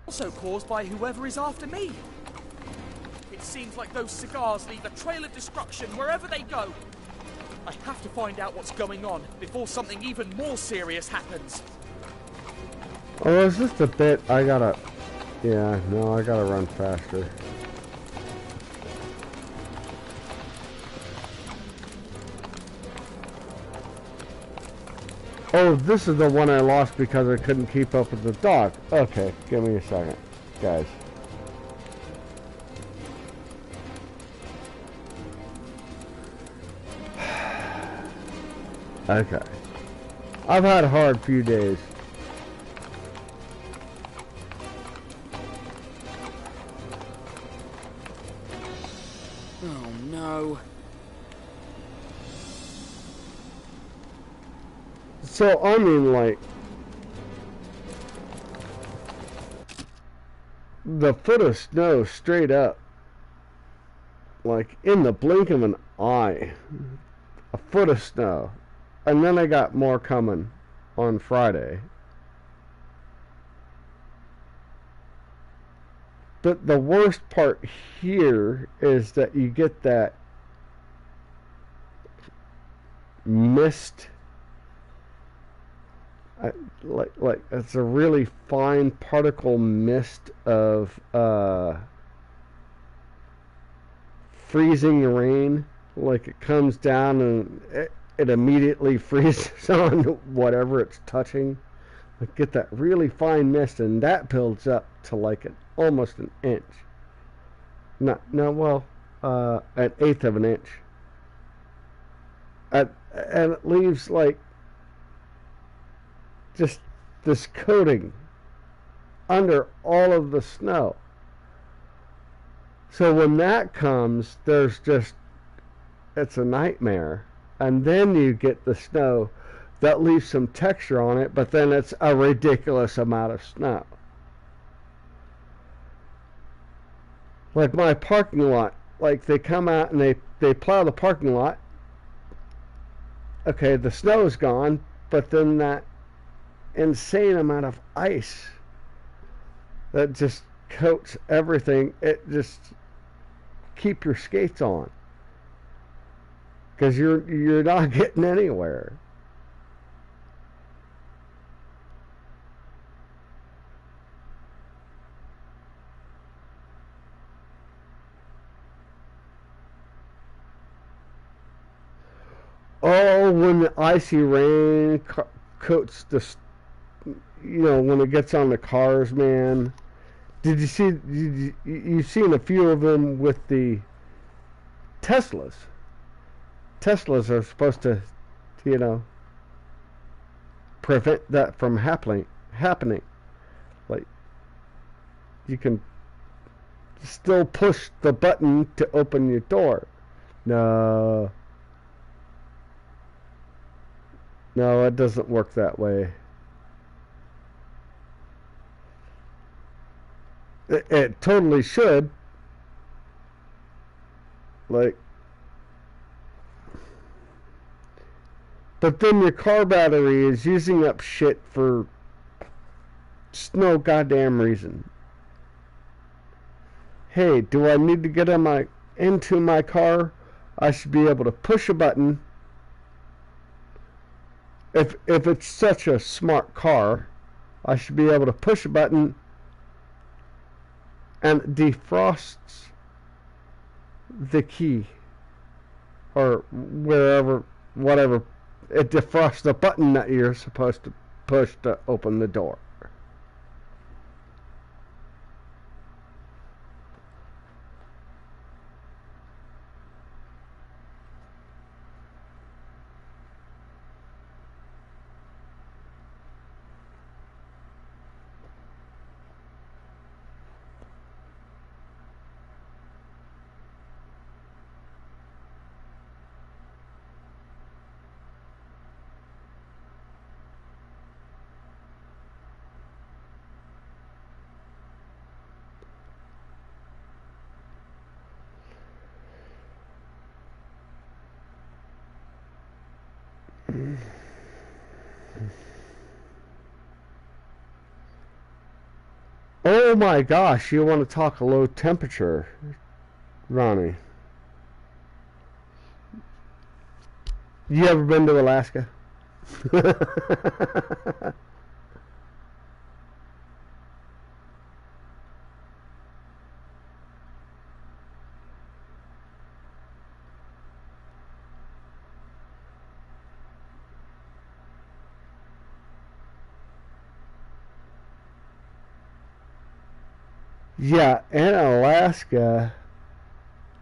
Also caused by whoever is after me. It seems like those cigars leave a trail of destruction wherever they go. I have to find out what's going on before something even more serious happens. Oh, it's just a bit. I gotta run faster. Oh, this is the one I lost because I couldn't keep up with the dog. Okay, give me a second, guys. Okay. I've had a hard few days. Oh no. So, I mean, like, the foot of snow straight up, like, in the blink of an eye, a foot of snow. And then I got more coming on Friday. But the worst part here is that you get that mist. Like it's a really fine particle mist of freezing rain Like it comes down and it immediately freezes on whatever it's touching. Like get that really fine mist, and that builds up to like almost an inch. Not no well, an eighth of an inch. And it leaves like just this coating under all of the snow. So when that comes, it's a nightmare. And then you get the snow that leaves some texture on it, but then it's a ridiculous amount of snow. Like my parking lot, like they come out and they plow the parking lot. Okay, the snow's gone, but then that insane amount of ice that just coats everything, it just keep your skates on. Because you're not getting anywhere. Oh, when the icy rain coats the, when it gets on the cars, man. Did you see? You've seen a few of them with the Teslas. Teslas are supposed to, prevent that from happening. Like you can still push the button to open your door. No, it doesn't work that way. It totally should. Like, but then your car battery is using up shit for just no goddamn reason. Hey, do I need to get into my car? I should be able to push a button. If it's such a smart car, I should be able to push a button and it defrosts the key or whatever. It defrosts the button that you're supposed to push to open the door. Oh my gosh, you want to talk a low temperature, Ronnie. You ever been to Alaska? Yeah, in Alaska,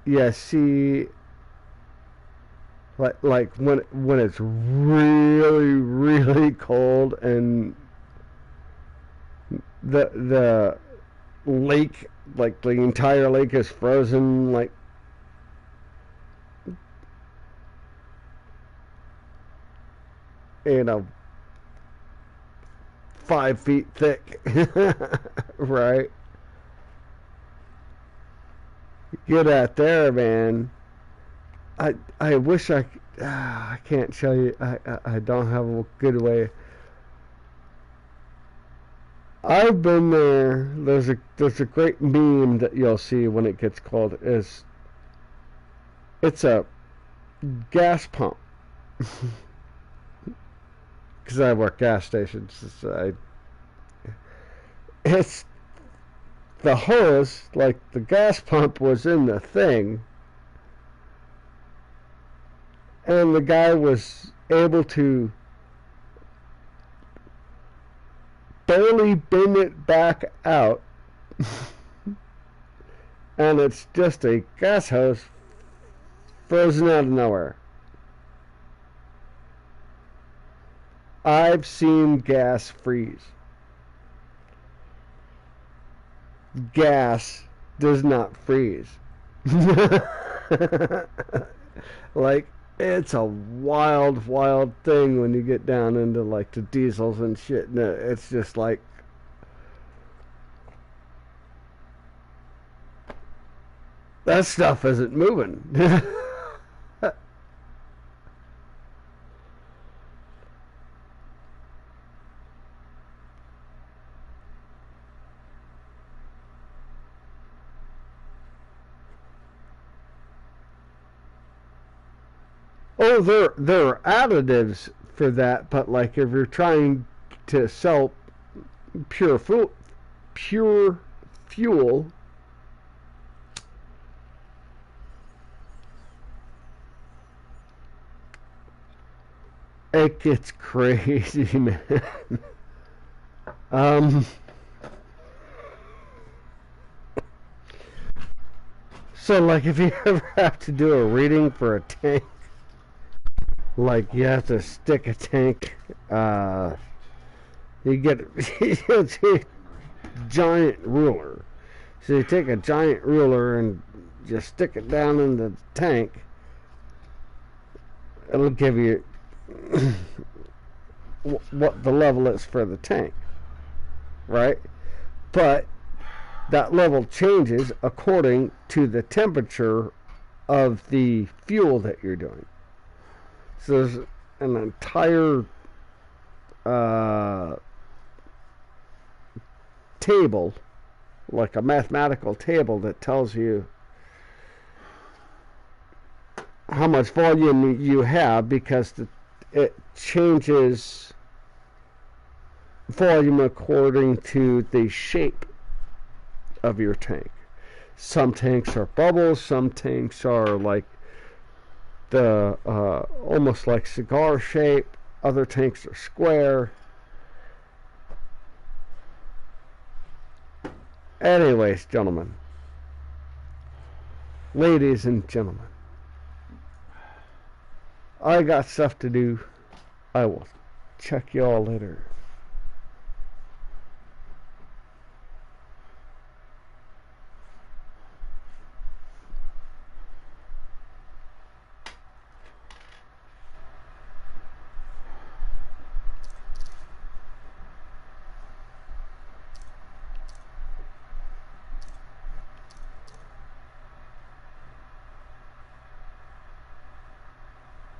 yeah, see, like when it's really really cold and the lake, like the entire lake is frozen, like 5 feet thick, right? Get out there, man. I wish I can't show you. I don't have a good way. I've been there. There's a great meme that you'll see when it gets cold. It's a gas pump. Because I work gas stations. It's the hose, like the gas pump was in the thing, and the guy was able to barely bend it back out, and it's just a gas hose frozen out of nowhere. I've seen gas freeze. Gas does not freeze. Like, it's a wild, wild thing when you get down into like the diesels and shit. It's just like, that stuff isn't moving. Oh, there are additives for that, but like if you're trying to sell pure fuel, it gets crazy, man. So like if you ever have to do a reading for a tank, like you have to stick a tank, you get it's a giant ruler. So you take a giant ruler and just stick it down in the tank. It'll give you what the level is for the tank, right? But that level changes according to the temperature of the fuel that you're doing. So there's an entire table, like a mathematical table, that tells you how much volume you have, because it changes volume according to the shape of your tank. Some tanks are bubbles, some tanks are like the almost like cigar shape, other tanks are square. Anyways, gentlemen, ladies and gentlemen, I got stuff to do. I will check y'all later.